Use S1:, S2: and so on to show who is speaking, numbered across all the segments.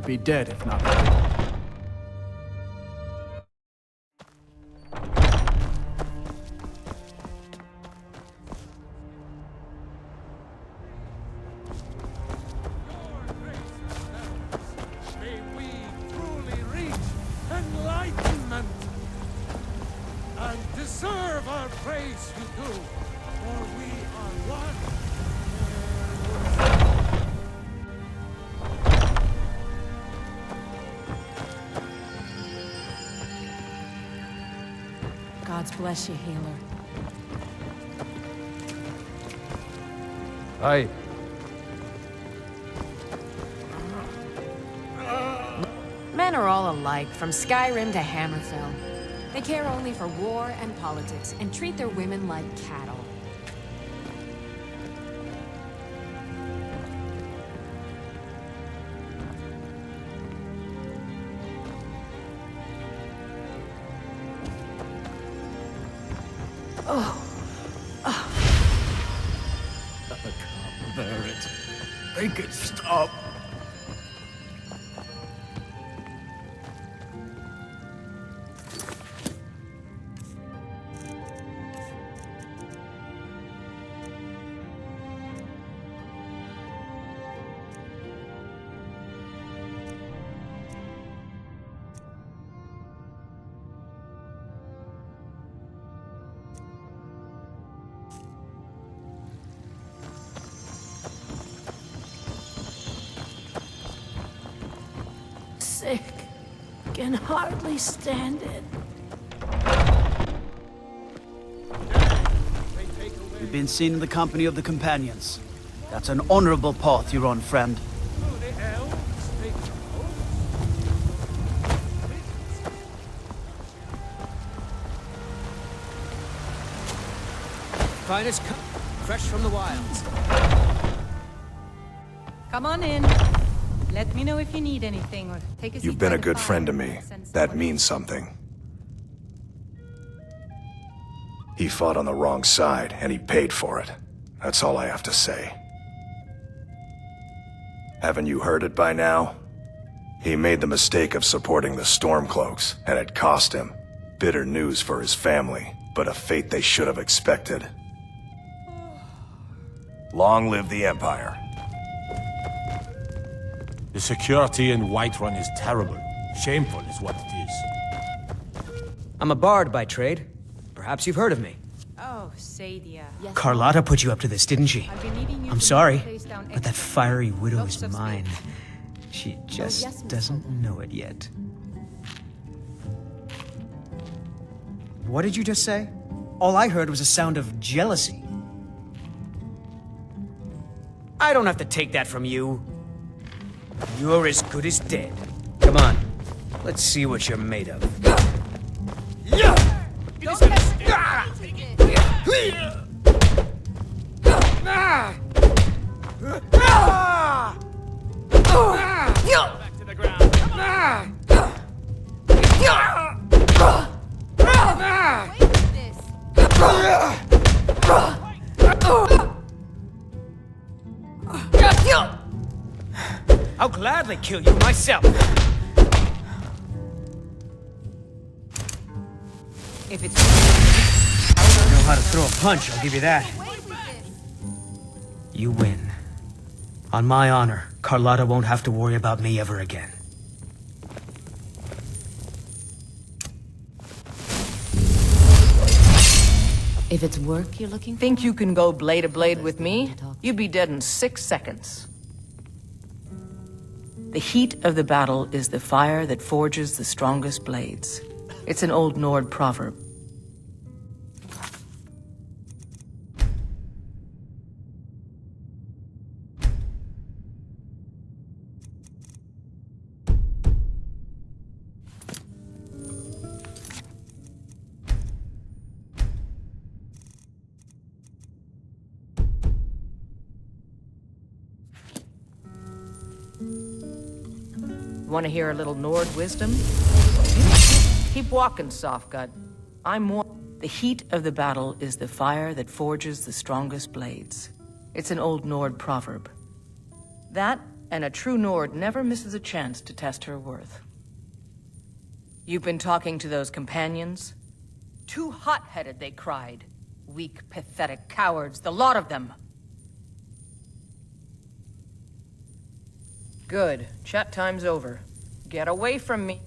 S1: I'd be dead if not.
S2: May we truly reach enlightenment and deserve our praise you do, for we are one.
S3: Gods bless you, healer.
S4: Aye.
S3: Men are all alike, from Skyrim to Hammerfell. They care only for war and politics, and treat their women like cattle.
S1: I can't bear it. Make it stop.
S5: Sick. Can hardly stand it.
S1: You've been seen in the company of the companions. That's an honorable path you're on, friend.
S2: The elves take the oath.
S6: Finest cut, fresh from the wilds.
S7: Come on in. Let me know if you need anything, or take a seat.
S8: You've been
S7: by
S8: a
S7: the
S8: good
S7: fire.
S8: friend to me.
S7: Send
S8: That
S7: someone
S8: means something. He fought on the wrong side, and he paid for it. That's all I have to say. Haven't you heard it by now? He made the mistake of supporting the Stormcloaks, and it cost him. Bitter news for his family, but a fate they should have expected. Long live the Empire.
S9: The security in Whiterun is terrible. Shameful is what it is.
S6: I'm a bard by trade. Perhaps you've heard of me.
S7: Oh, Sadia. Yes.
S6: Carlotta put you up to this, didn't she?
S7: I've been needing you
S6: I'm
S7: to
S6: sorry,
S7: place down
S6: but that
S7: extra.
S6: fiery widow
S7: Lots
S6: is
S7: of
S6: mine.
S7: space.
S6: She just
S3: yes, Miss
S6: doesn't know it yet. What did you just say? All I heard was a sound of jealousy. I don't have to take that from you. You're as good as dead. Come on, let's see what you're made of.
S2: Back to the ground.
S6: I'll gladly kill you myself.
S7: If it's
S6: I know how to throw a punch, I'll give you that. You win. On my honor, Carlotta won't have to worry about me ever again.
S3: If it's work you're looking for...
S10: Think you can go blade to blade with me? You'd be dead in 6 seconds. The heat of the battle is the fire that forges the strongest blades. It's an old Nord proverb. Want to hear a little Nord wisdom? Keep walking, Softgut. I'm more... The heat of the battle is the fire that forges the strongest blades. It's an old Nord proverb. That and a true Nord never misses a chance to test her worth. You've been talking to those companions? Too hot-headed, they cried. Weak, pathetic cowards, the lot of them. Good. Chat time's over. Get away from me.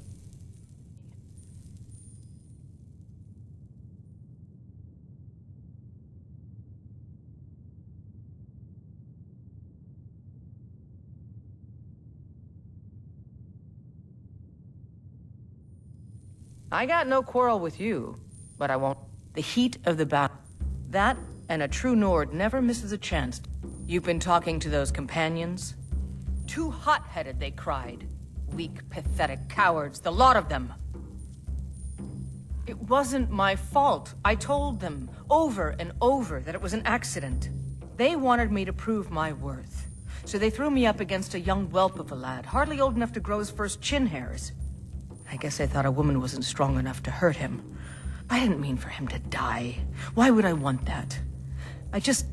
S10: I got no quarrel with you, but I won't. The heat of the battle. That, and a true Nord never misses a chance. You've been talking to those companions? Too hot-headed, they cried. Weak, pathetic cowards, the lot of them. It wasn't my fault. I told them, over and over, that it was an accident. They wanted me to prove my worth. So they threw me up against a young whelp of a lad, hardly old enough to grow his first chin hairs. I guess I thought a woman wasn't strong enough to hurt him. I didn't mean for him to die. Why would I want that? I just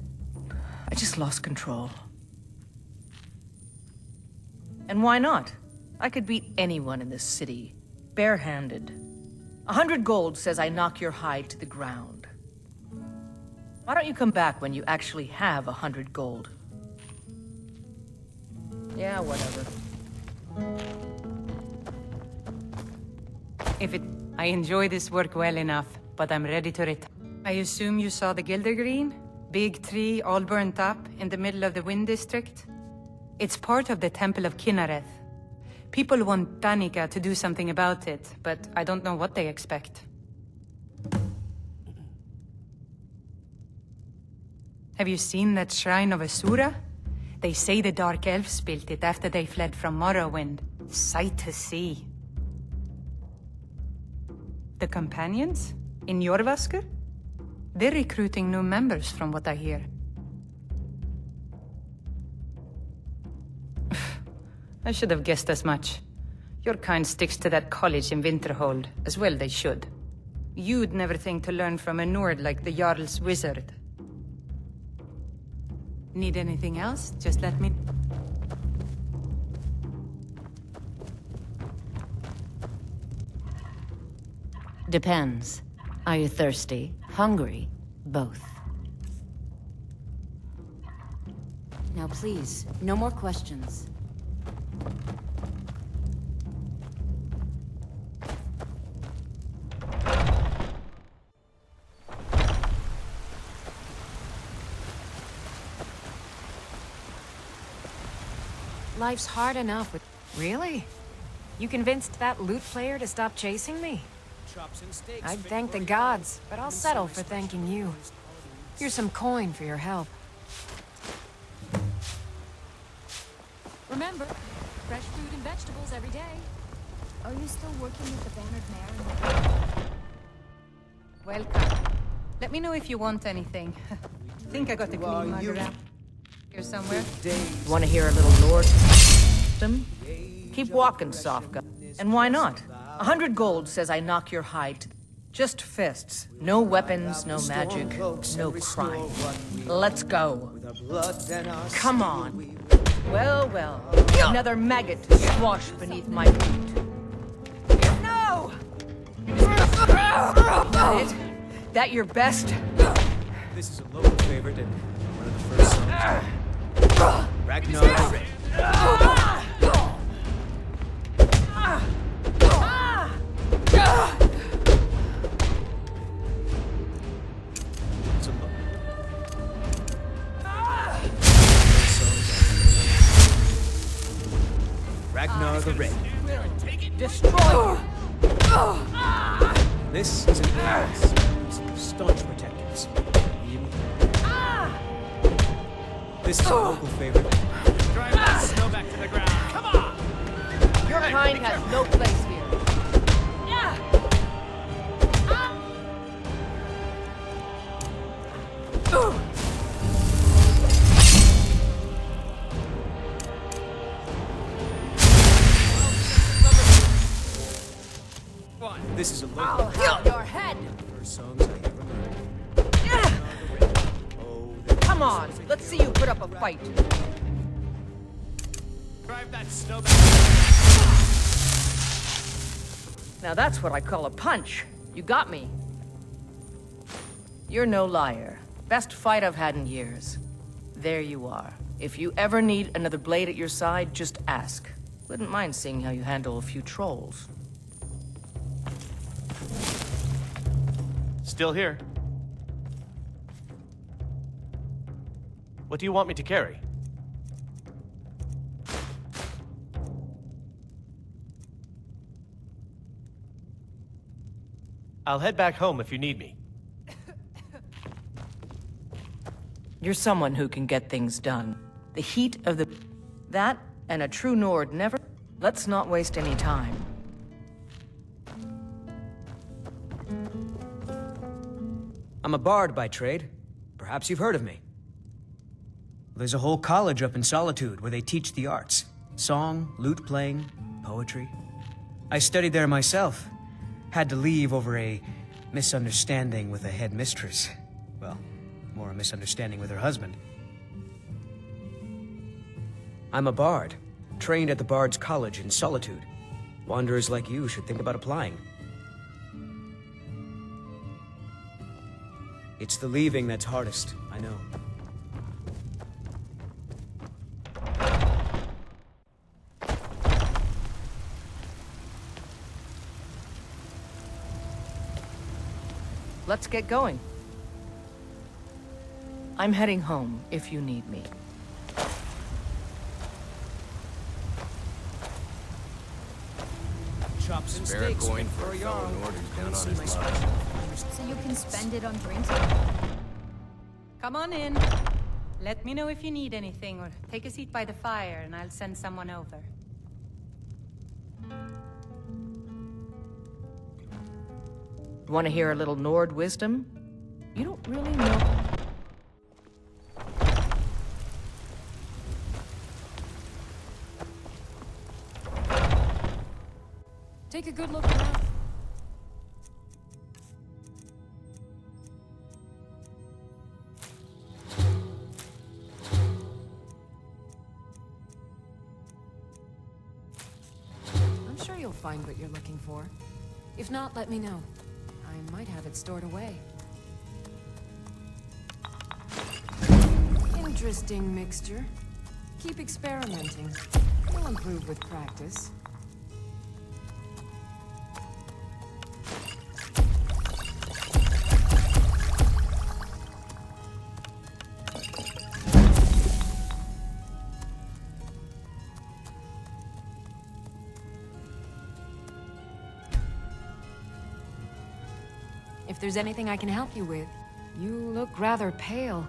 S10: lost control. And why not? I could beat anyone in this city, barehanded. 100 gold says I knock your hide to the ground. Why don't you come back when you actually have 100 gold? Yeah, whatever.
S7: I enjoy this work well enough, but I'm ready to retire. I assume you saw the Gildergreen? Big tree all burnt up in the middle of the Wind District? It's part of the Temple of Kinnareth. People want Danica to do something about it, but I don't know what they expect. Have you seen that Shrine of Asura? They say the Dark Elves built it after they fled from Morrowind. Sight to see. The Companions? In Jorvaskr? They're recruiting new members from what I hear. I should have guessed as much. Your kind sticks to that college in Winterhold, as well they should. You'd never think to learn from a Nord like the Jarl's wizard. Need anything else? Just let me...
S4: Depends. Are you thirsty? Hungry? Both. Now please, no more questions.
S3: Life's hard enough with... Really? You convinced that loot player to stop chasing me? I'd thank the gods, but I'll settle for thanking you. Here's some coin for your help.
S11: Remember, fresh fruit and vegetables every day. Are you still working with the bannered mare?
S7: Welcome. Let me know if you want anything. Think I got the clean mug around here somewhere.
S10: Want to hear a little Nord? Keep walking, soft guy. And why not? 100 gold says I knock your hide. Just fists. No weapons, no magic, no crime. Let's go. Come on. Well, well. Another maggot to squash beneath my boot. No! That it? That your best?
S6: This is a local favorite and one of the first songs. Ragnar. Ragnar the Red.
S10: Destroy!
S6: This is an alliance. Staunch protectors. This is a local favorite.
S1: Drive that snow back to the ground. Come on!
S10: Your kind has no place here.
S6: This is a local
S10: I'll have your head.
S6: first songs I ever heard.
S10: Come on, let's see you put up a fight.
S6: Drive that snowman.
S10: Now that's what I call a punch. You got me. You're no liar. Best fight I've had in years. There you are. If you ever need another blade at your side, just ask. Wouldn't mind seeing how you handle a few trolls.
S12: Still here. What do you want me to carry? I'll head back home if you need me.
S10: You're someone who can get things done. The heat of the... That, and a true Nord never... Let's not waste any time.
S6: I'm a bard by trade. Perhaps you've heard of me. There's a whole college up in Solitude where they teach the arts. Song, lute playing, poetry. I studied there myself. Had to leave over a misunderstanding with a headmistress. Well, more a misunderstanding with her husband. I'm a bard, trained at the Bard's College in Solitude. Wanderers like you should think about applying. It's the leaving that's hardest, I know.
S10: Let's get going. I'm heading home if you need me.
S6: Chops and
S13: Spare
S6: steaks
S13: coin
S6: for
S13: for
S6: a
S13: a fellow
S6: yarn.
S13: Nord who's down on
S6: See
S13: his
S6: my
S13: luck.
S6: special.
S11: So you can spend it on drinks?
S7: Come on in. Let me know if you need anything, or take a seat by the fire and I'll send someone over.
S10: Want to hear a little Nord wisdom? You don't really know...
S3: Take a good look around. I'm sure you'll find what you're looking for. If not, let me know. I might have it stored away. Interesting mixture. Keep experimenting. You'll improve with practice. If there's anything I can help you with. You look rather pale.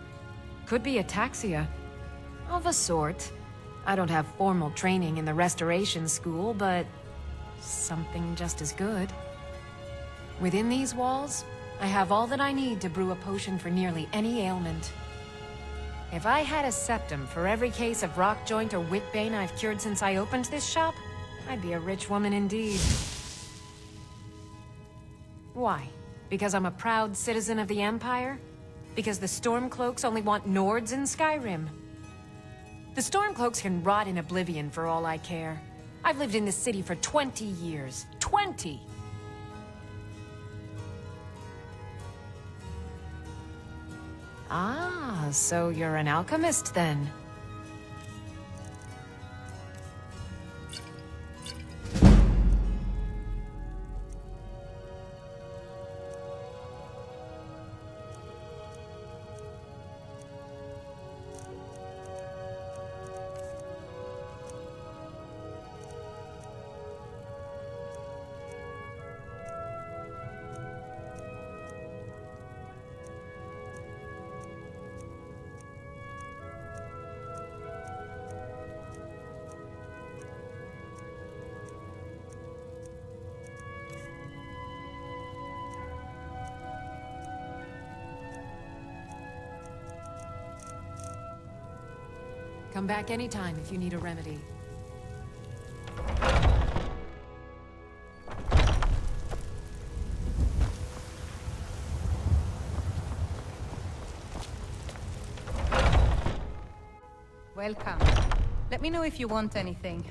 S3: Could be ataxia. Of a sort. I don't have formal training in the restoration school, but something just as good. Within these walls, I have all that I need to brew a potion for nearly any ailment. If I had a septum for every case of rock joint or whipbane I've cured since I opened this shop, I'd be a rich woman indeed. Why? Because I'm a proud citizen of the Empire? Because the Stormcloaks only want Nords in Skyrim? The Stormcloaks can rot in oblivion for all I care. I've lived in this city for 20 years. 20! Ah, so you're an alchemist then? Come back anytime if you need a remedy.
S7: Welcome. Let me know if you want anything.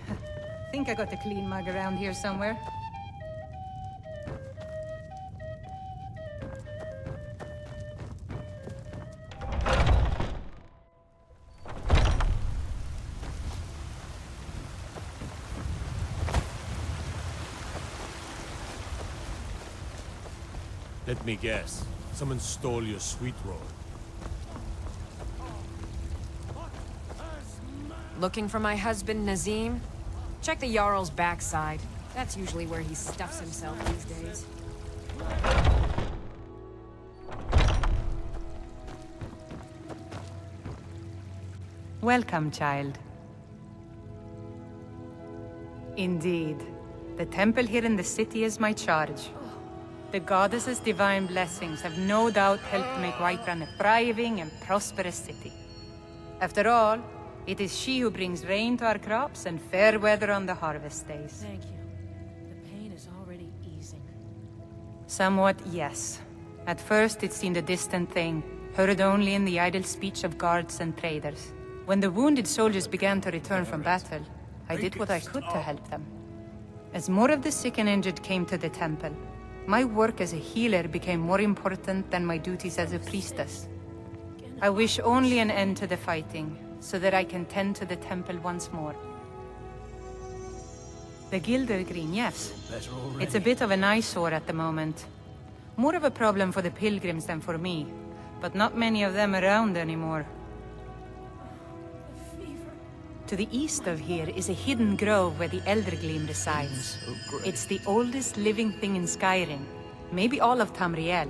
S7: Think I got a clean mug around here somewhere.
S9: Let me guess. Someone stole your sweet roll.
S3: Looking for my husband, Nazim? Check the Jarl's backside. That's usually where he stuffs himself these days.
S7: Welcome, child. Indeed. The temple here in the city is my charge. The goddess's divine blessings have no doubt helped make Whiterun a thriving and prosperous city. After all, it is she who brings rain to our crops and fair weather on the harvest days.
S5: Thank you. The pain is already easing.
S7: Somewhat, yes. At first it seemed a distant thing, heard only in the idle speech of guards and traders. When the wounded soldiers began to return from battle, I did what I could to help them. As more of the sick and injured came to the temple, my work as a healer became more important than my duties as a priestess. I wish only an end to the fighting, so that I can tend to the temple once more. The Gilder Green, yes. It's a bit of an eyesore at the moment. More of a problem for the pilgrims than for me, but not many of them around anymore. To the east of here is a hidden grove where the Eldergleam resides. It's the oldest living thing in Skyrim, maybe all of Tamriel.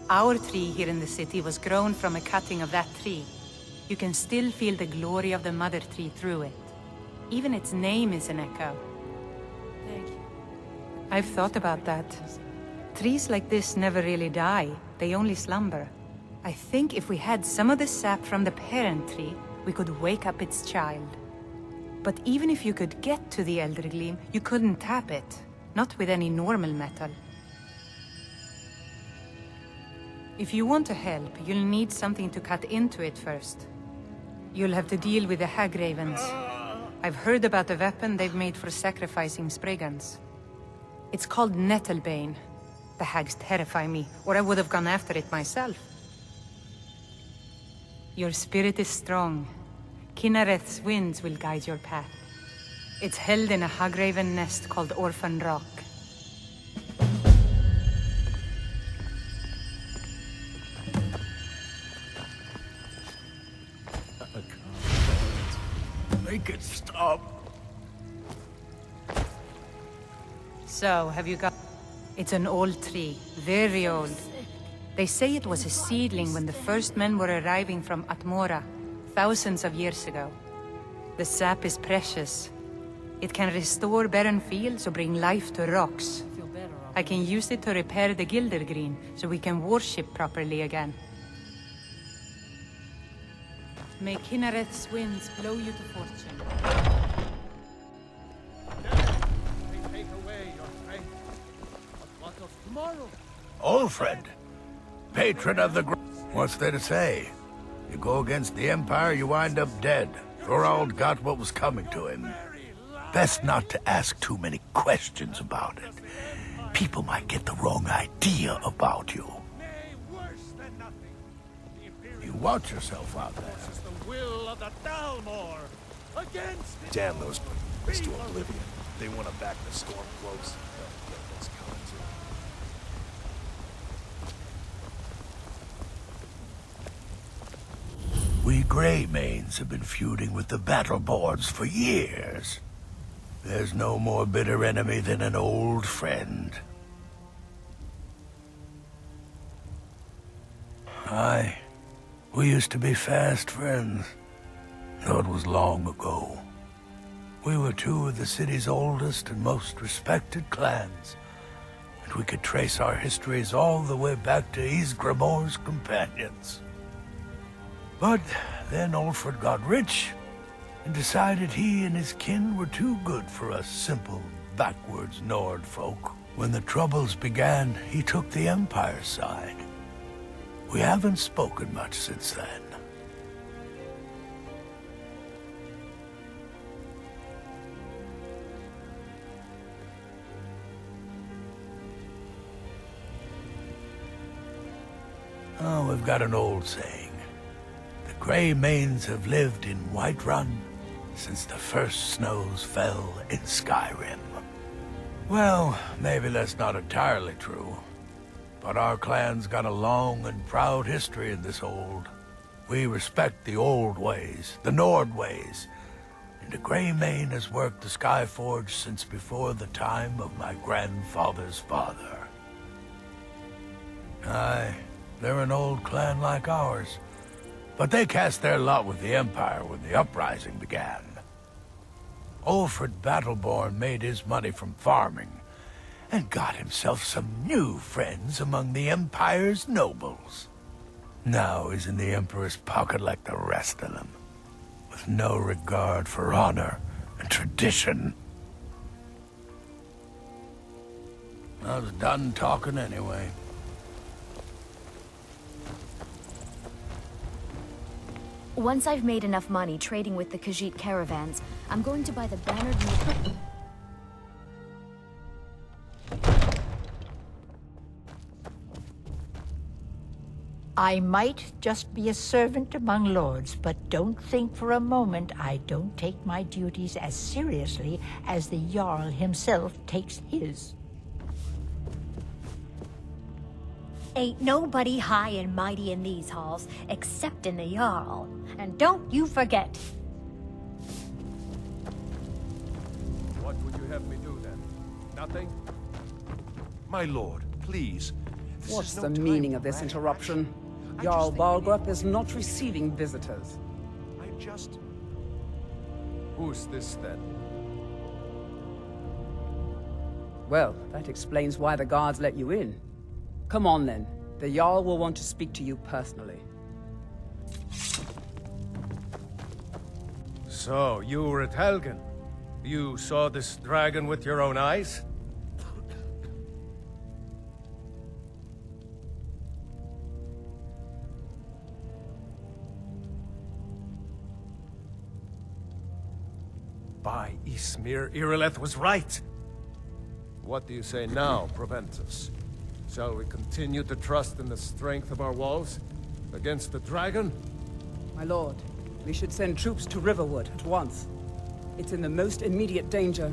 S7: Our tree here in the city was grown from a cutting of that tree. You can still feel the glory of the mother tree through it. Even its name is an echo.
S5: Thank you.
S7: I've thought about that. Trees like this never really die, they only slumber. I think if we had some of the sap from the parent tree, we could wake up its child. But even if you could get to the Eldergleam, you couldn't tap it. Not with any normal metal. If you want to help, you'll need something to cut into it first. You'll have to deal with the Hagravens. I've heard about a weapon they've made for sacrificing Spriggans. It's called Nettlebane. The hags terrify me, or I would have gone after it myself. Your spirit is strong. Kinareth's winds will guide your path. It's held in a Hagraven nest called Orphan Rock.
S13: Make it stop.
S7: So, have you got... It's an old tree, very old. They say it was a seedling when the first men were arriving from Atmora, thousands of years ago. The sap is precious. It can restore barren fields or bring life to rocks. I can use it to repair the Gilder Green, so we can worship properly again. May Kinareth's winds blow you to fortune.
S2: They take away your strength. But what of tomorrow?
S13: Old friend. Patron of the What's there to say? You go against the Empire, you wind up dead. Thorald got what was coming to him. Best not to ask too many questions about it. People might get the wrong idea about you. You watch yourself out there.
S2: This is the will of the Dalmor against it.
S8: Damn those b****s to oblivion. They want to back the Stormcloaks. They'll get what's coming to them.
S13: We Greymanes have been feuding with the Battleborns for years. There's no more bitter enemy than an old friend. Aye. We used to be fast friends, though it was long ago. We were two of the city's oldest and most respected clans, and we could trace our histories all the way back to Ysgramor's companions. But then Ulfred got rich, and decided he and his kin were too good for us simple, backwards Nord folk. When the Troubles began, he took the Empire's side. We haven't spoken much since then. Oh, we've got an old saying. The Grey Manes have lived in Whiterun since the first snows fell in Skyrim. Well, maybe that's not entirely true. But our clan's got a long and proud history in this old. We respect the old ways, the Nord ways. And the Grey Mane has worked the Skyforge since before the time of my grandfather's father. Aye, they're an old clan like ours. But they cast their lot with the Empire when the uprising began. Ulfred Battleborn made his money from farming, and got himself some new friends among the Empire's nobles. Now he's in the Emperor's pocket like the rest of them, with no regard for honor and tradition. I was done talking anyway.
S11: Once I've made enough money trading with the Khajiit caravans, I'm going to buy the bannered mule.
S14: I might just be a servant among lords, but don't think for a moment I don't take my duties as seriously as the Jarl himself takes his.
S15: Ain't nobody high and mighty in these halls, except in the Jarl. And don't you forget.
S2: What would you have me do then? Nothing?
S16: My lord, please.
S17: What's the meaning of this interruption? Jarl Balgruuf is not receiving visitors.
S2: Who's this then?
S17: Well, that explains why the guards let you in. Come on then. The Jarl will want to speak to you personally.
S2: So, you were at Helgen. You saw this dragon with your own eyes? By Ysmir, Irileth was right! What do you say now, Proventus? Shall we continue to trust in the strength of our walls? Against the dragon?
S17: My lord, we should send troops to Riverwood at once. It's in the most immediate danger.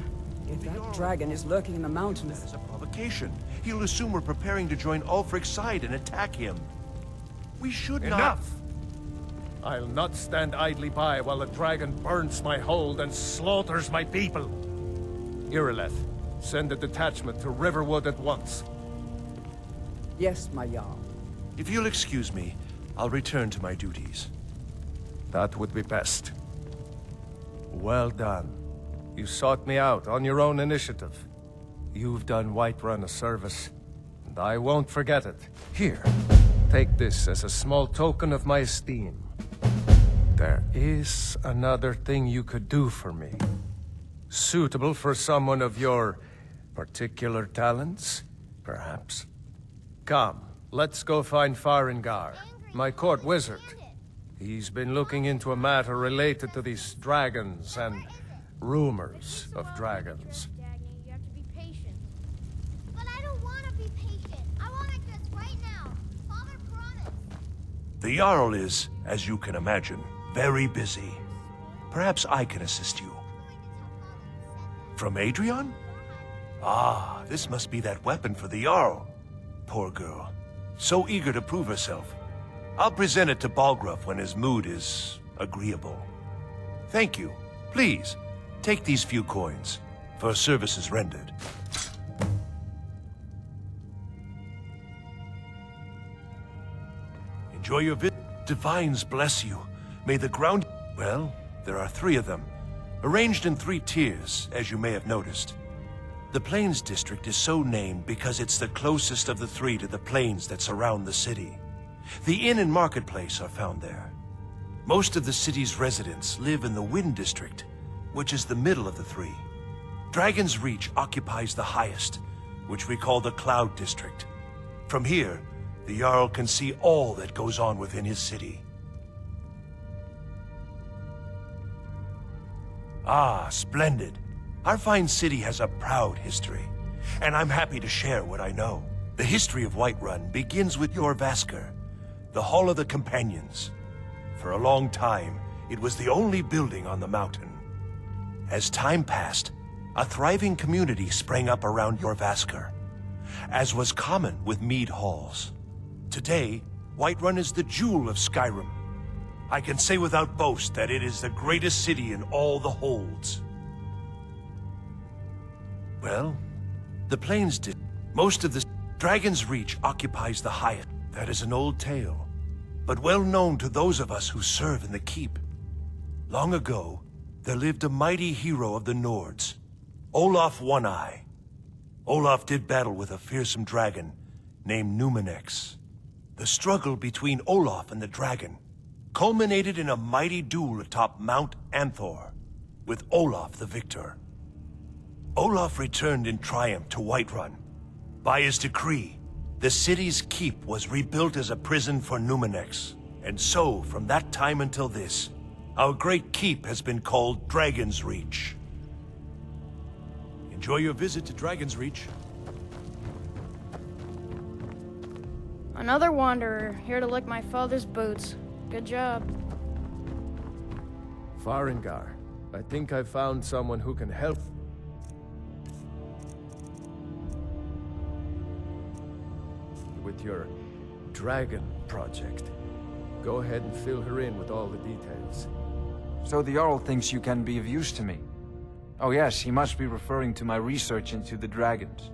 S17: If that dragon is lurking in the mountains...
S16: That is a provocation. He'll assume we're preparing to join Ulfric's side and attack him. We should not...
S2: Enough! I'll not stand idly by while the dragon burns my hold and slaughters my people. Irileth, send a detachment to Riverwood at once.
S17: Yes, my Jarl.
S16: If you'll excuse me, I'll return to my duties.
S2: That would be best. Well done. You sought me out on your own initiative. You've done Whiterun a service, and I won't forget it. Here, take this as a small token of my esteem. There is another thing you could do for me. Suitable for someone of your particular talents, perhaps. Come, let's go find Farengar, my court wizard. He's been looking into a matter related to these dragons and rumors of dragons.
S18: You have to be patient. But I don't want to be patient. I want it just right now. Father promised.
S16: The Jarl is, as you can imagine, very busy. Perhaps I can assist you. From Adrian? Ah, this must be that weapon for the Jarl. Poor girl. So eager to prove herself. I'll present it to Balgruuf when his mood is agreeable. Thank you. Please, take these few coins for services rendered. Enjoy your visit. Divines bless you. May the ground... Well, there are 3 of them, arranged in 3 tiers, as you may have noticed. The Plains District is so named because it's the closest of the 3 to the plains that surround the city. The inn and marketplace are found there. Most of the city's residents live in the Wind District, which is the middle of the 3. Dragon's Reach occupies the highest, which we call the Cloud District. From here, the Jarl can see all that goes on within his city. Ah, splendid. Our fine city has a proud history, and I'm happy to share what I know. The history of Whiterun begins with Jorvaskr, the Hall of the Companions. For a long time, it was the only building on the mountain. As time passed, a thriving community sprang up around Jorrvaskr, as was common with mead halls. Today, Whiterun is the jewel of Skyrim. I can say without boast that it is the greatest city in all the holds. Well, the Plains did. Most of the Dragon's Reach occupies the highest. That is an old tale, but well known to those of us who serve in the keep. Long ago, there lived a mighty hero of the Nords, Olaf One-Eye. Olaf did battle with a fearsome dragon named Numenex. The struggle between Olaf and the dragon culminated in a mighty duel atop Mount Anthor, with Olaf the victor. Olaf returned in triumph to Whiterun. By his decree, the city's keep was rebuilt as a prison for Numenex. And so, from that time until this, our great keep has been called Dragon's Reach. Enjoy your visit to Dragon's Reach.
S19: Another wanderer, here to lick my father's boots. Good job.
S2: Farengar, I think I found someone who can help. With your dragon project. Go ahead and fill her in with all the details.
S20: So the Jarl thinks you can be of use to me. Oh yes, he must be referring to my research into the dragons.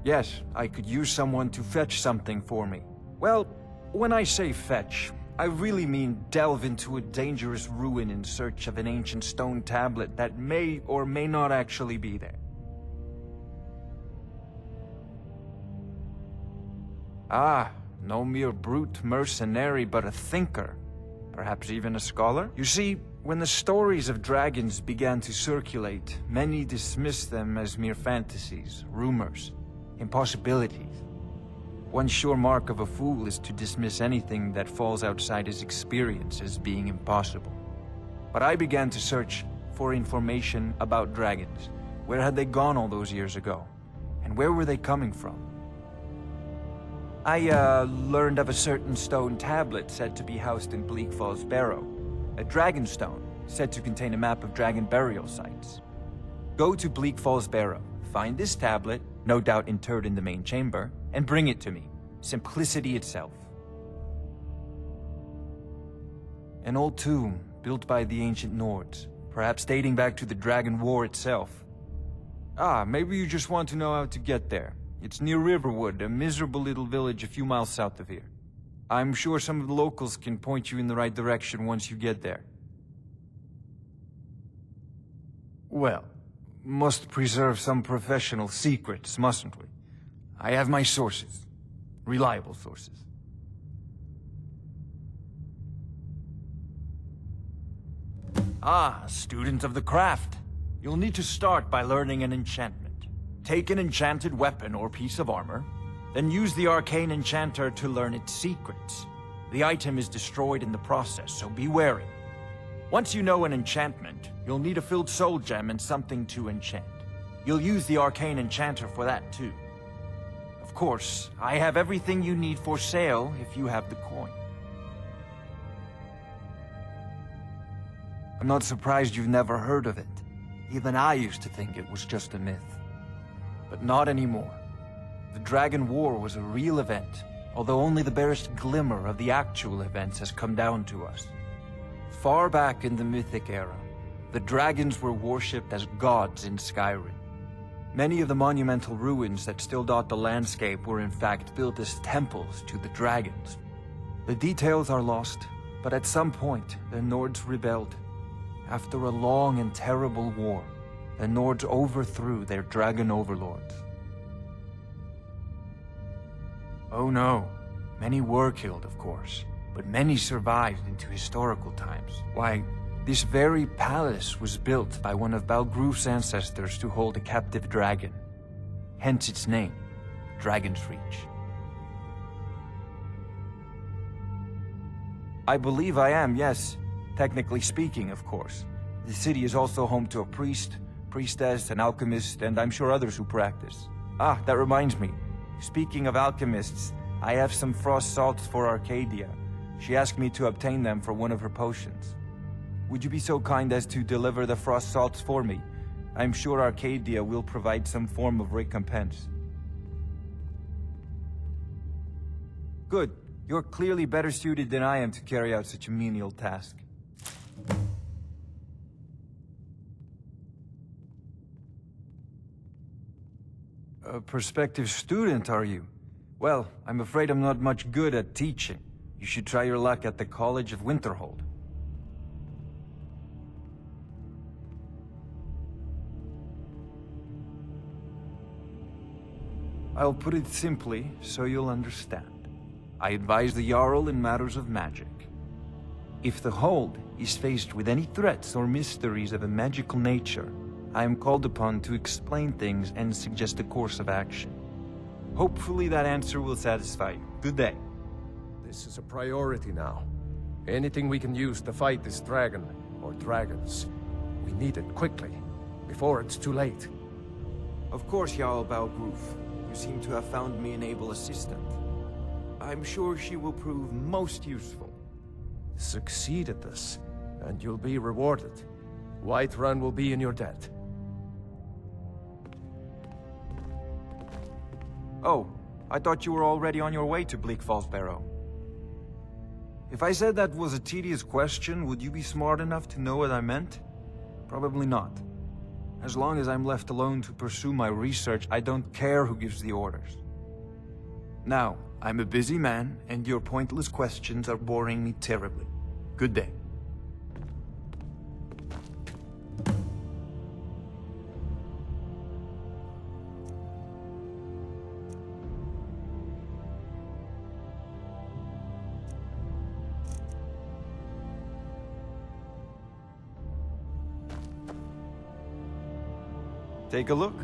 S20: Yes, I could use someone to fetch something for me. Well, when I say fetch, I really mean delve into a dangerous ruin in search of an ancient stone tablet that may or may not actually be there. Ah, no mere brute mercenary, but a thinker. Perhaps even a scholar? You see, when the stories of dragons began to circulate, many dismissed them as mere fantasies, rumors, impossibilities. One sure mark of a fool is to dismiss anything that falls outside his experience as being impossible. But I began to search for information about dragons. Where had they gone all those years ago? And where were they coming from? I learned of a certain stone tablet said to be housed in Bleak Falls Barrow. A dragon stone, said to contain a map of dragon burial sites. Go to Bleak Falls Barrow, find this tablet, no doubt interred in the main chamber, and bring it to me. Simplicity itself. An old tomb, built by the ancient Nords, perhaps dating back to the Dragon War itself. Ah, maybe you just want to know how to get there. It's near Riverwood, a miserable little village a few miles south of here. I'm sure some of the locals can point you in the right direction once you get there. Well, must preserve some professional secrets, mustn't we? I have my sources. Reliable sources. Ah, student of the craft. You'll need to start by learning an enchantment. Take an enchanted weapon or piece of armor, then use the arcane enchanter to learn its secrets. The item is destroyed in the process, so be wary. Once you know an enchantment, you'll need a filled soul gem and something to enchant. You'll use the arcane enchanter for that too. Of course, I have everything you need for sale if you have the coin. I'm not surprised you've never heard of it. Even I used to think it was just a myth. But not anymore. The Dragon War was a real event, although only the barest glimmer of the actual events has come down to us. Far back in the Mythic era, the dragons were worshipped as gods in Skyrim. Many of the monumental ruins that still dot the landscape were in fact built as temples to the dragons. The details are lost, but at some point, the Nords rebelled. After a long and terrible war, the Nords overthrew their dragon overlords. Oh no, many were killed, of course, but many survived into historical times. Why, this very palace was built by one of Balgruf's ancestors to hold a captive dragon. Hence its name, Dragon's Reach. I believe I am, yes. Technically speaking, of course. The city is also home to a priest, priestess, an alchemist, and I'm sure others who practice. Ah, that reminds me. Speaking of alchemists, I have some frost salts for Arcadia. She asked me to obtain them for one of her potions. Would you be so kind as to deliver the frost salts for me? I'm sure Arcadia will provide some form of recompense. Good. You're clearly better suited than I am to carry out such a menial task. A prospective student, are you? Well, I'm afraid I'm not much good at teaching. You should try your luck at the College of Winterhold. I'll put it simply, so you'll understand. I advise the Jarl in matters of magic. If the Hold is faced with any threats or mysteries of a magical nature, I am called upon to explain things and suggest a course of action. Hopefully that answer will satisfy you. Good day.
S2: This is a priority now. Anything we can use to fight this dragon, or dragons, we need it quickly, before it's too late.
S20: Of course, Jarl Balgruf. You seem to have found me an able assistant. I'm sure she will prove most useful.
S2: Succeed at this, and you'll be rewarded. Whiterun will be in your debt.
S20: Oh, I thought you were already on your way to Bleak Falls Barrow. If I said that was a tedious question, would you be smart enough to know what I meant? Probably not. As long as I'm left alone to pursue my research, I don't care who gives the orders. Now, I'm a busy man, and your pointless questions are boring me terribly. Good day. Take a look.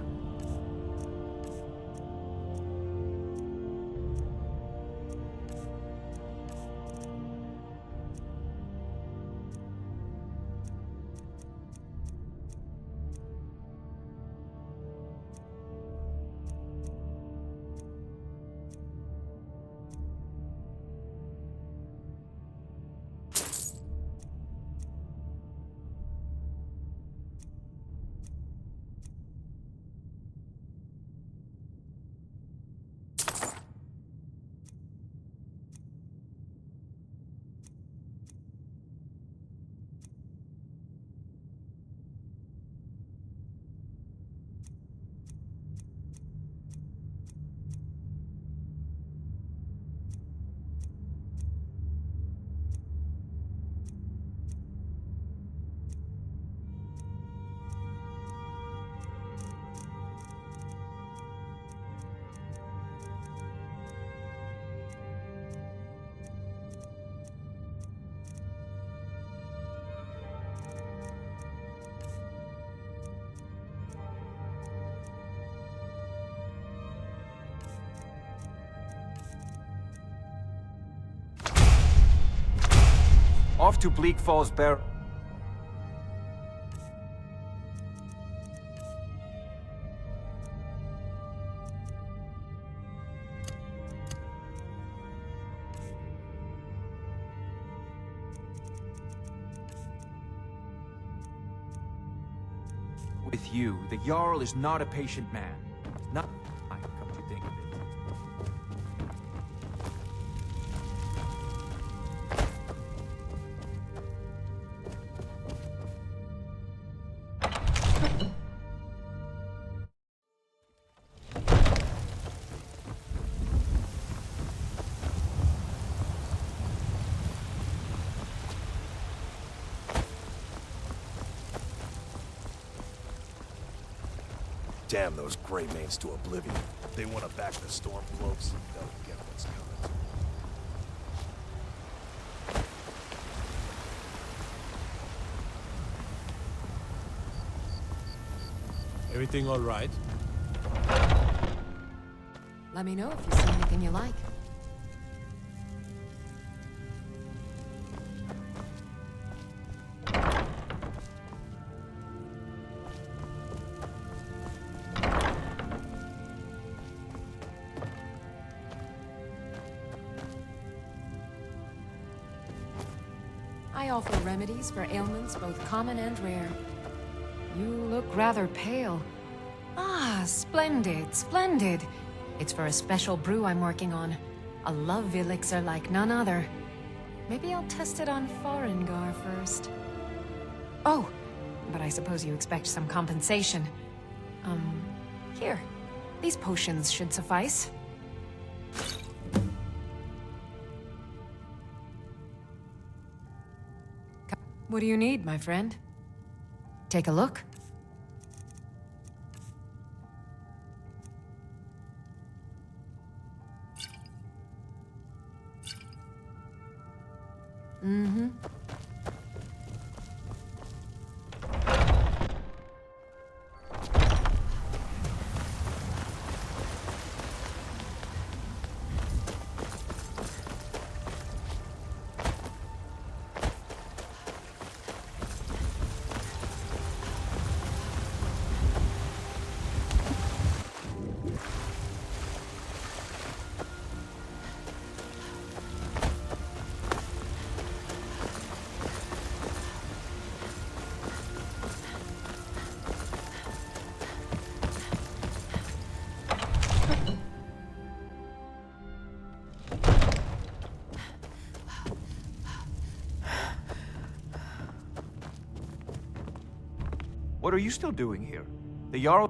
S20: Off to Bleak Falls Barrow. With you, the Jarl is not a patient man. Not I come to think of it.
S8: Damn those Greymanes to oblivion. They want to back the Stormcloaks. They'll get what's coming to them.
S9: Everything all right?
S3: Let me know if you see anything you like. I offer remedies for ailments both common and rare. You look rather pale. Ah, splendid, splendid. It's for a special brew I'm working on. A love elixir like none other. Maybe I'll test it on Farengar first. Oh, but I suppose you expect some compensation. Here. These potions should suffice. What do you need, my friend? Take a look. Mm-hmm.
S20: What are you still doing here? The Jarl...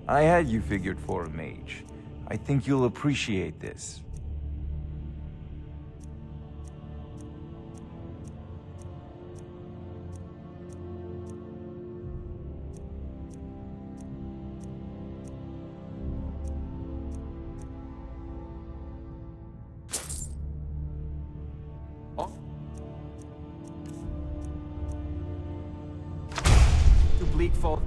S20: I had you figured for a mage. I think you'll appreciate this. Bleakfall.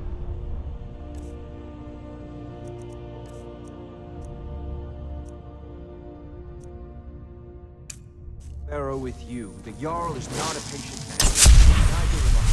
S20: Arrow with you. The Jarl is not a patient man. Neither am I.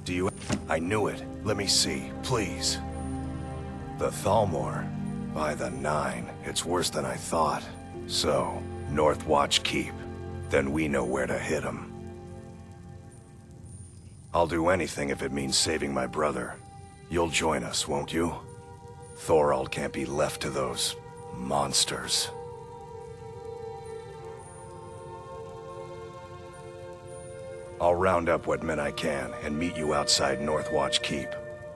S8: Do you... I knew it. Let me see, please. The Thalmor. By the 9. It's worse than I thought. So, Northwatch Keep. Then we know where to hit him. I'll do anything if it means saving my brother. You'll join us, won't you? Thorald can't be left to those monsters. I'll round up what men I can and meet you outside Northwatch Keep.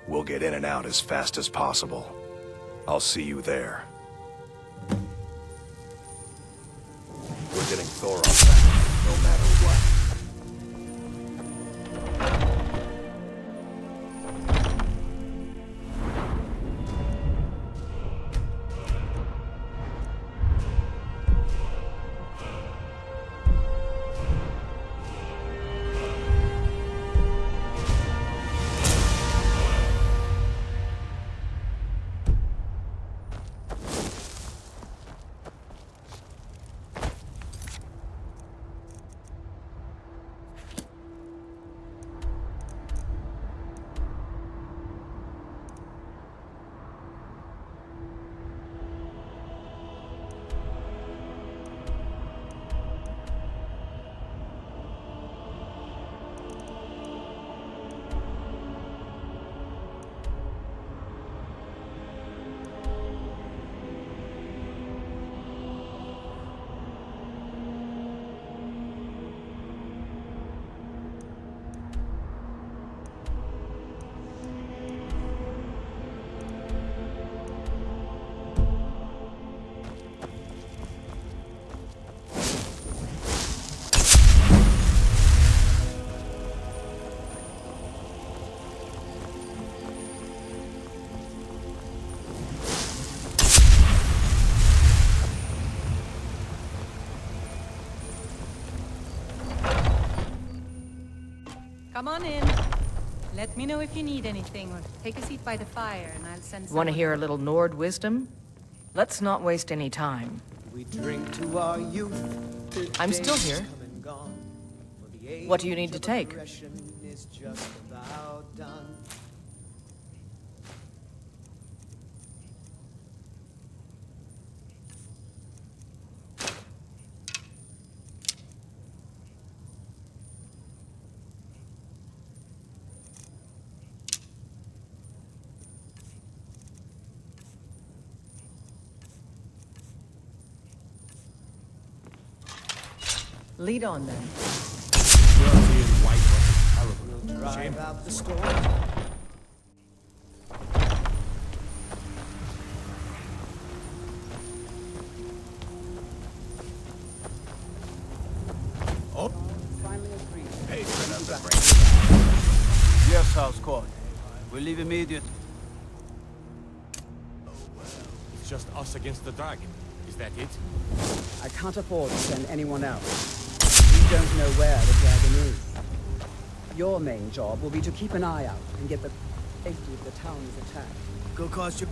S8: We'll get in and out as fast as possible. I'll see you there. We're getting Thorald back, no matter what.
S7: Come on in. Let me know if you need anything, or take a seat by the fire, and I'll send someone.
S10: Want to hear a little Nord wisdom? Let's not waste any time.
S1: We drink to our youth.
S10: I'm still here. What do you need to take?
S1: Is just about done.
S10: Lead on then.
S9: Dirty and white was terrible.
S1: Drive
S9: Shame.
S1: out the storm.
S9: Oh,
S1: Finally agreed.
S9: patron of the brain.
S1: Yes, House Court. We'll leave immediate.
S9: It's just us against the dragon. Is that it?
S17: I can't afford to send anyone else. We don't know where the dragon is. Your main job will be to keep an eye out and get the safety of the town is attacked.
S1: Go cost you.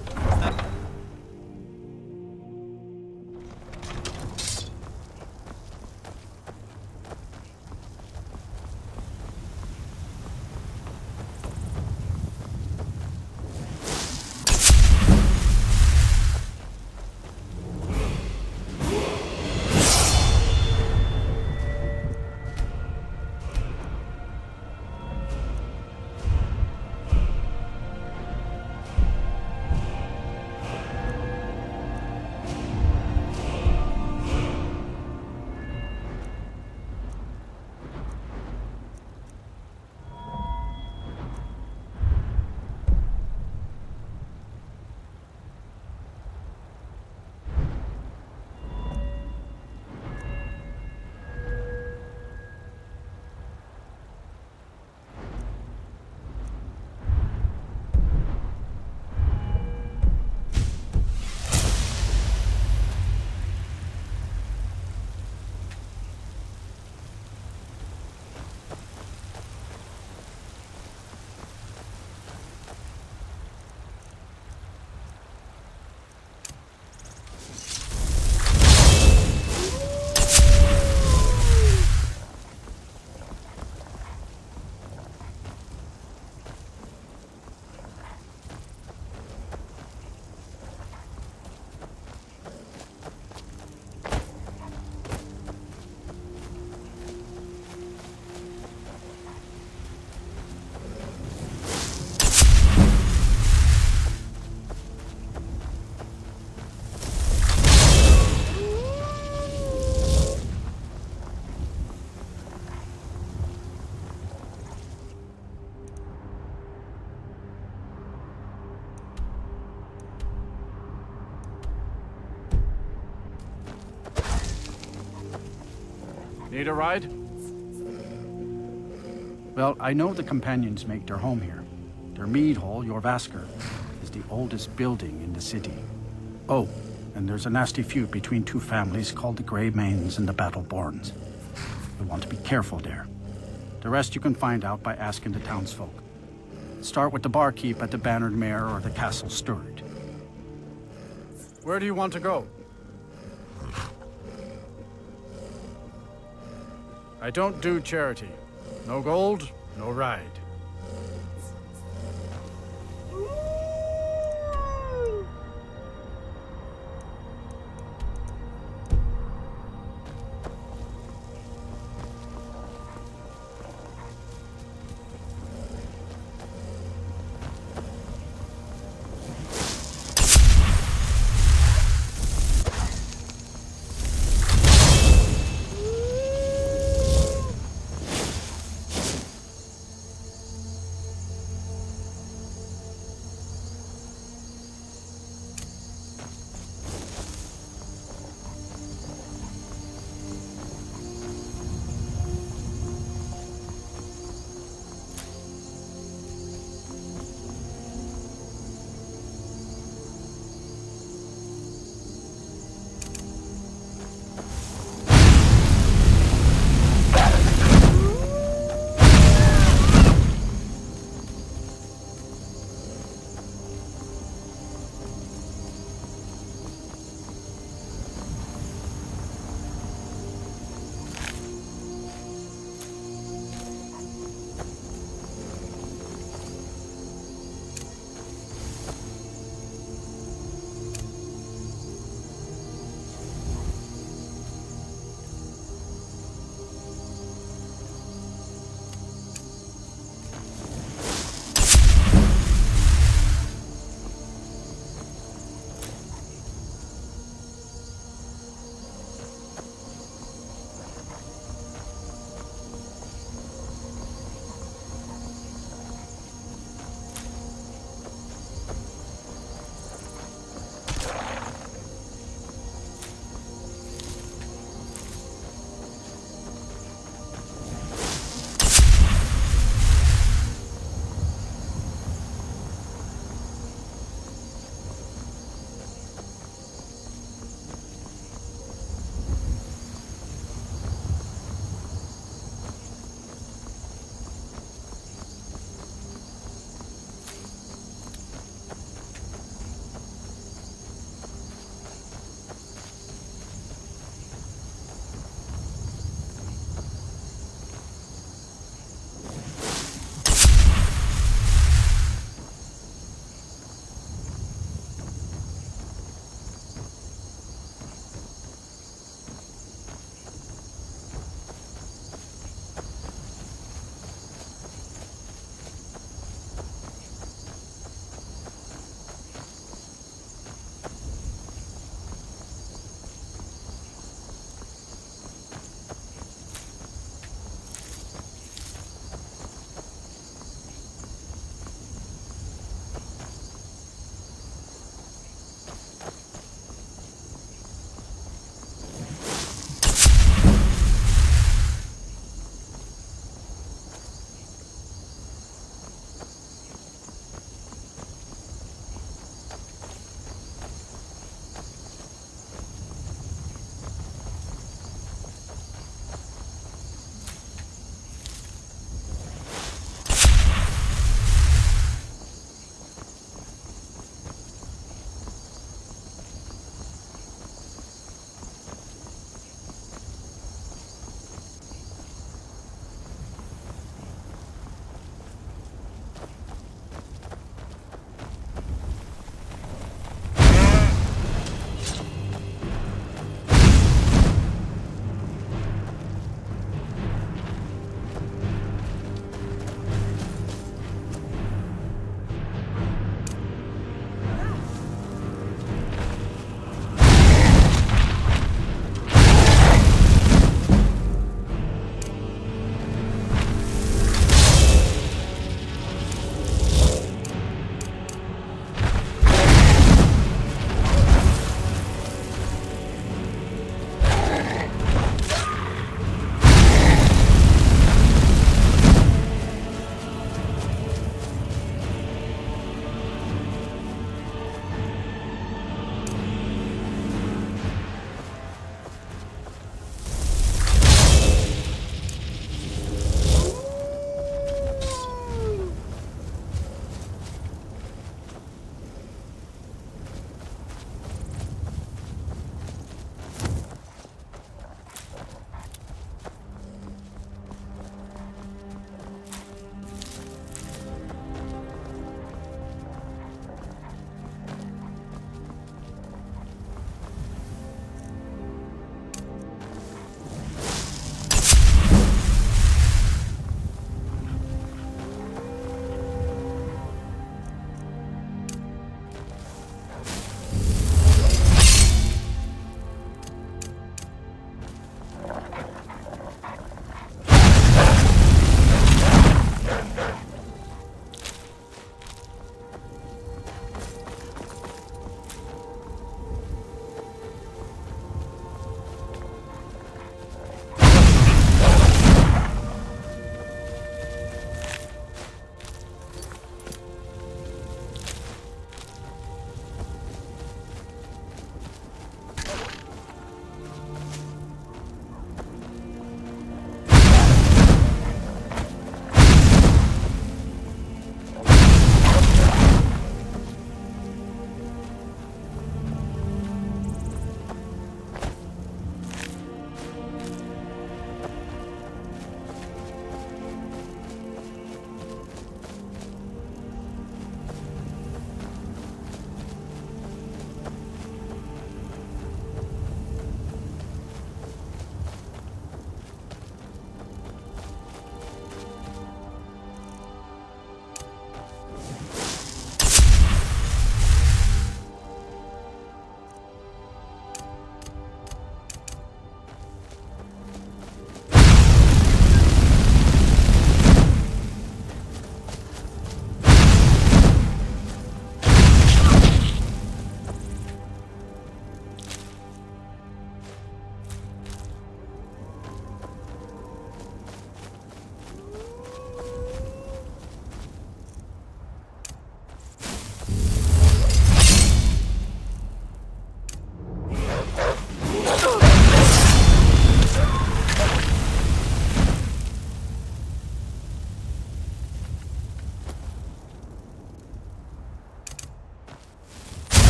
S21: Need a ride? Well, I know the companions make their home here. Their mead hall, Jorvasker, is the oldest building in the city. Oh, and there's a nasty feud between two families called the Grey Mains and the Battleborns. You want to be careful there. The rest you can find out by asking the townsfolk. Start with the barkeep at the Bannered Mare or the Castle Steward. Where do you want to go? I don't do charity. No gold, no ride.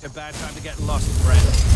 S12: A bad time to get lost, friend.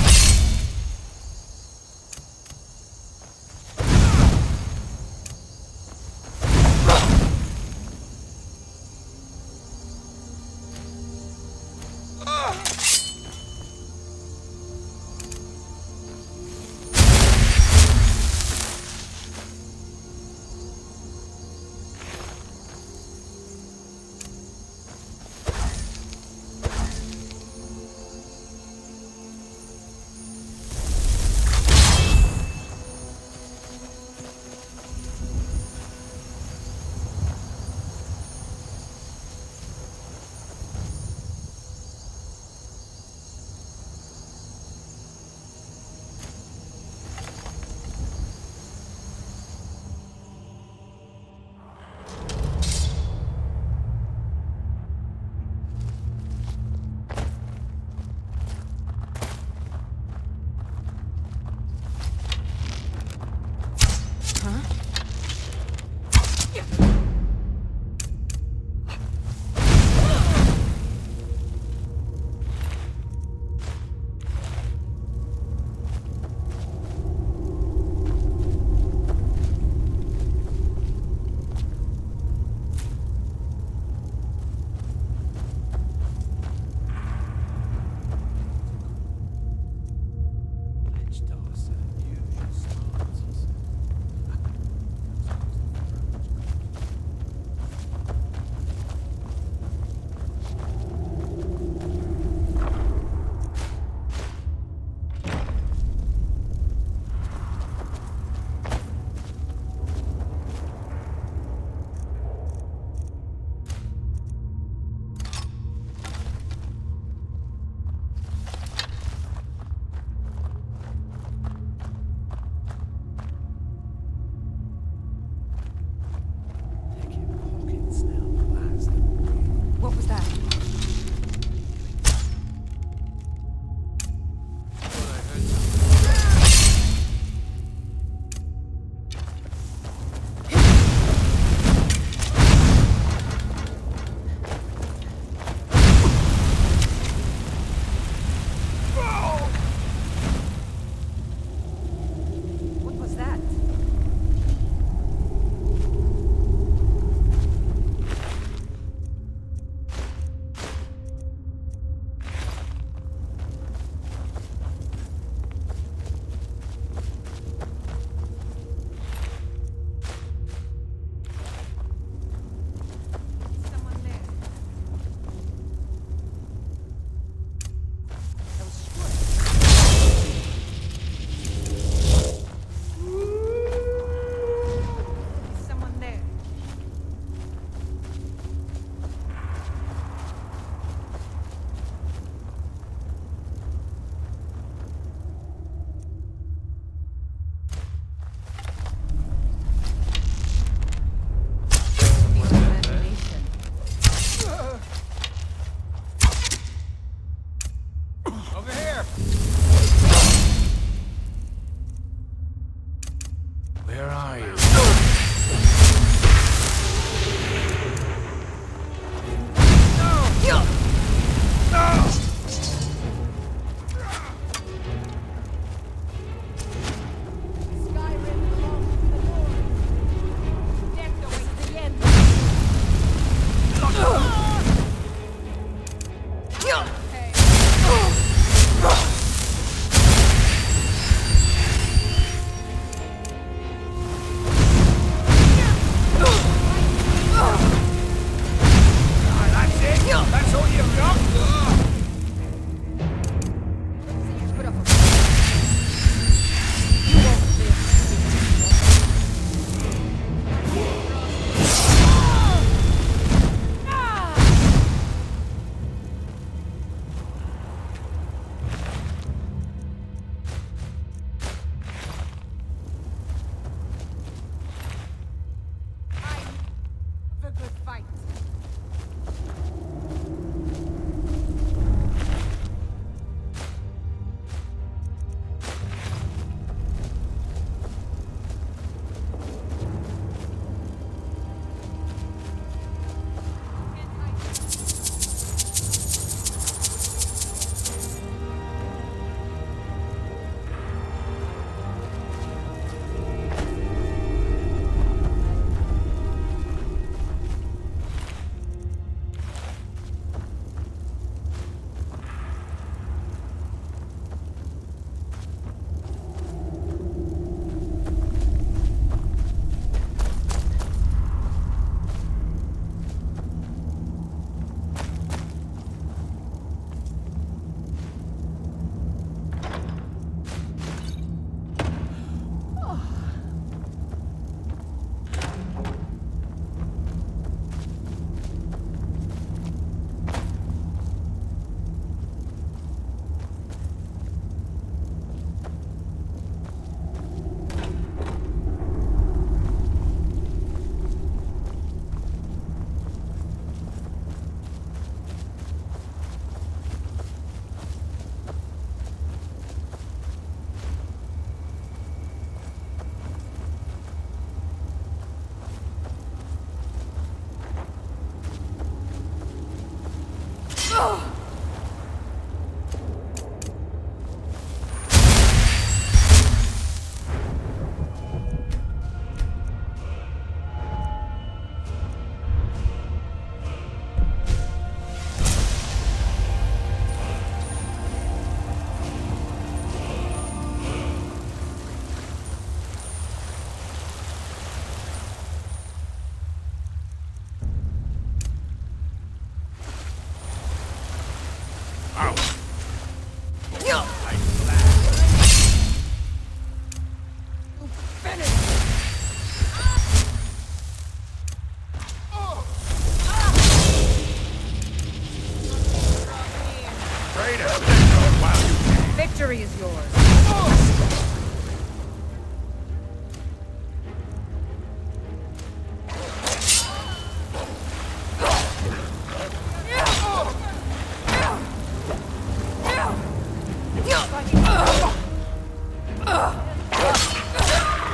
S16: afraid of death while you can.
S10: Victory is yours.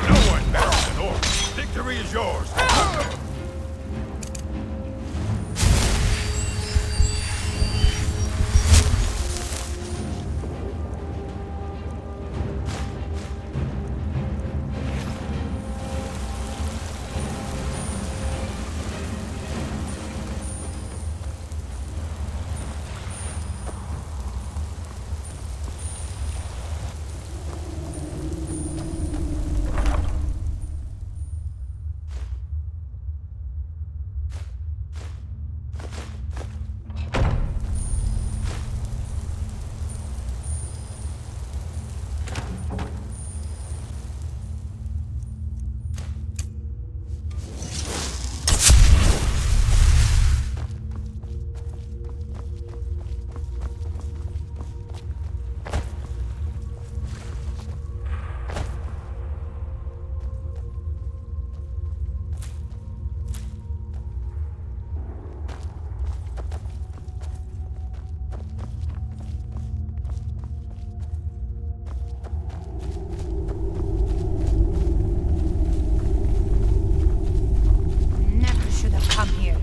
S16: No one better than orc. Victory is yours.
S7: Never should have come here.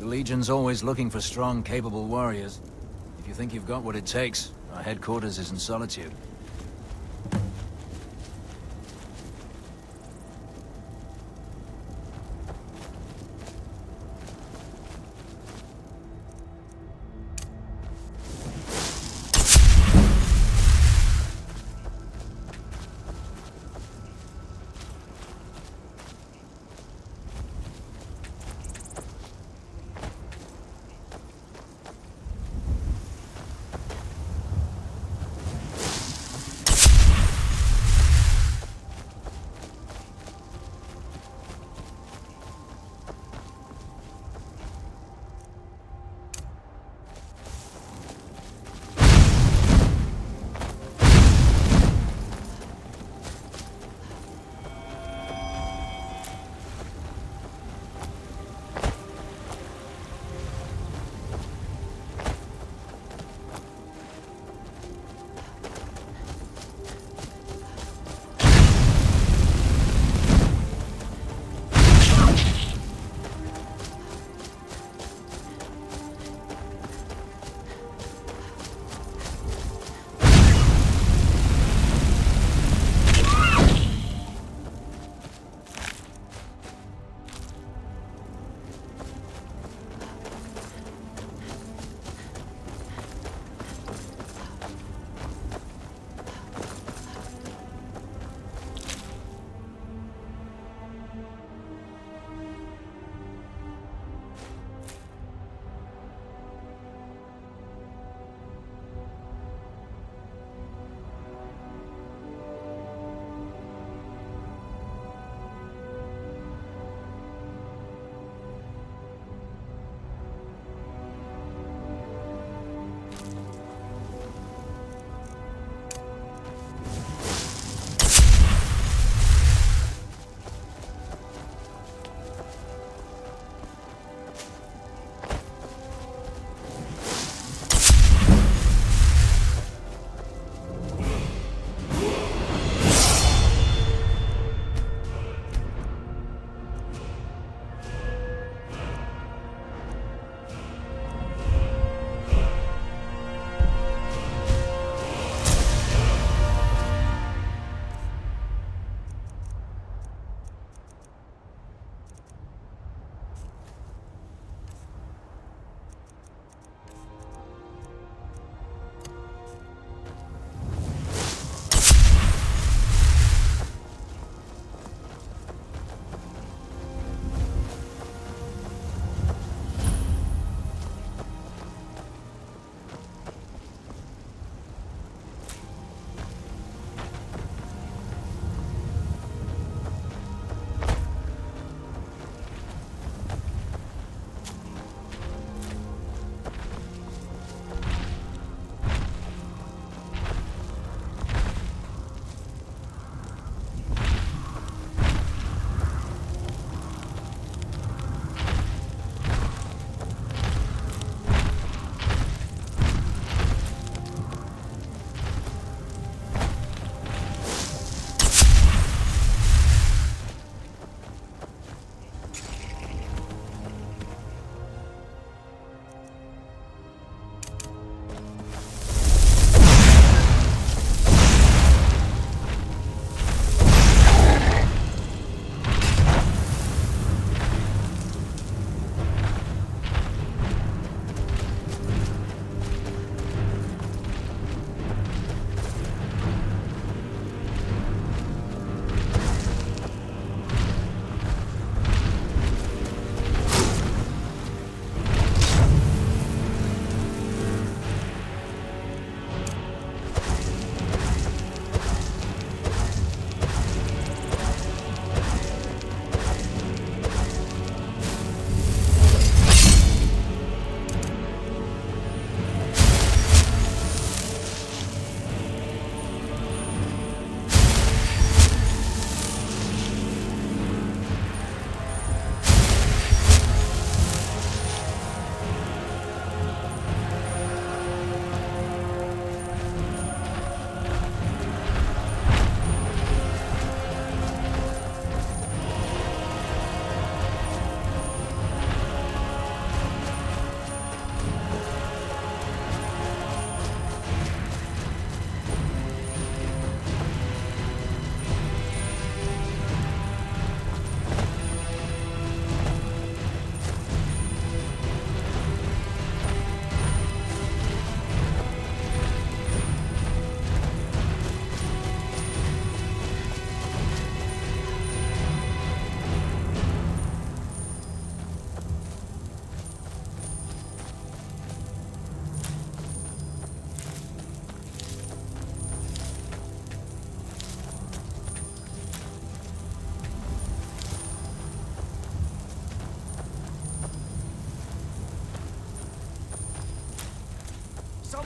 S4: The Legion's always looking for strong, capable warriors. If you think you've got what it takes, our headquarters is in Solitude.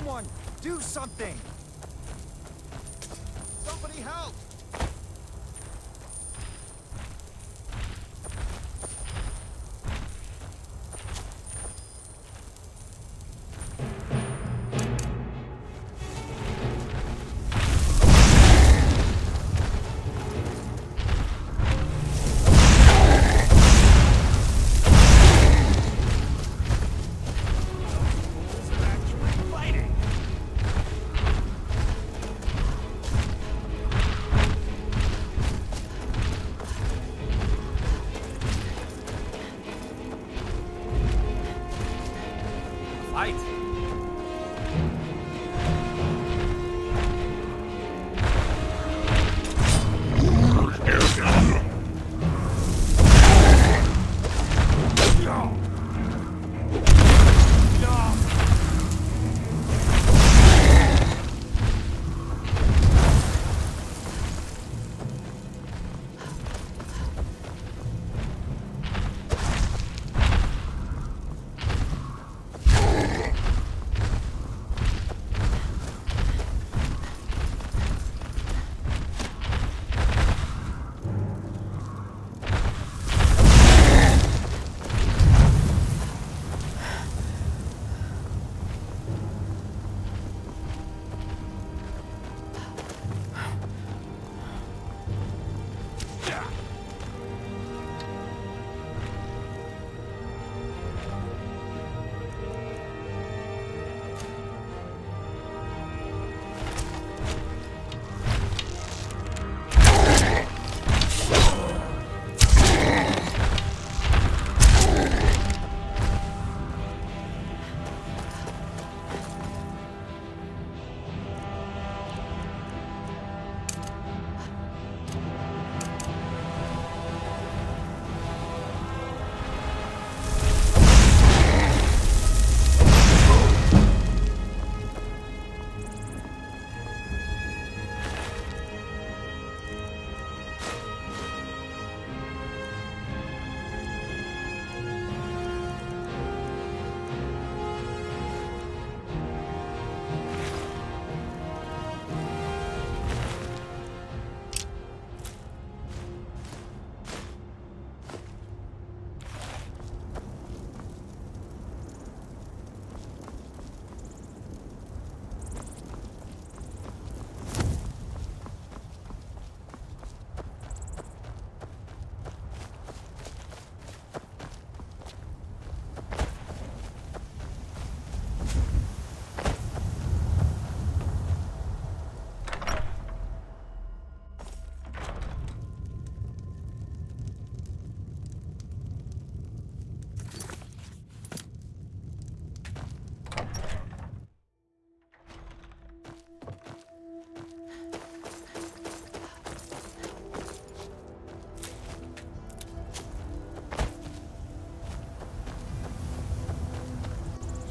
S6: Someone, do something! Somebody help!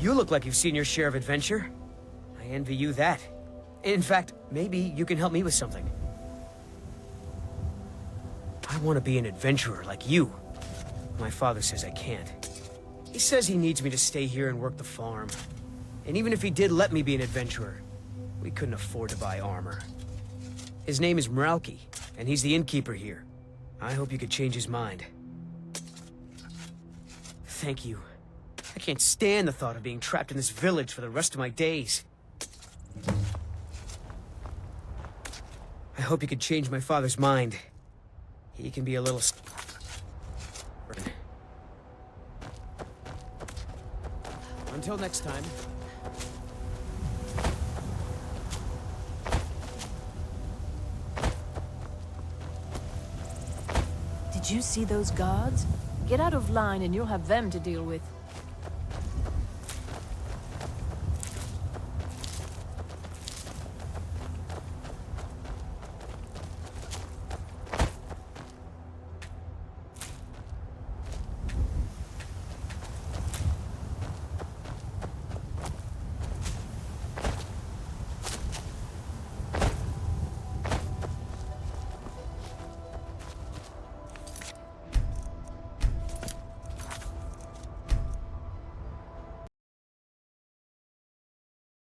S22: You look like you've seen your share of adventure. I envy you that. In fact, maybe you can help me with something. I want to be an adventurer like you. My father says I can't. He says he needs me to stay here and work the farm. And even if he did let me be an adventurer, we couldn't afford to buy armor. His name is Mralki, and he's the innkeeper here. I hope you could change his mind. Thank you. I can't stand the thought of being trapped in this village for the rest of my days. I hope you could change my father's mind. He can be a little... Until next time.
S19: Did you see those guards? Get out of line and you'll have them to deal with.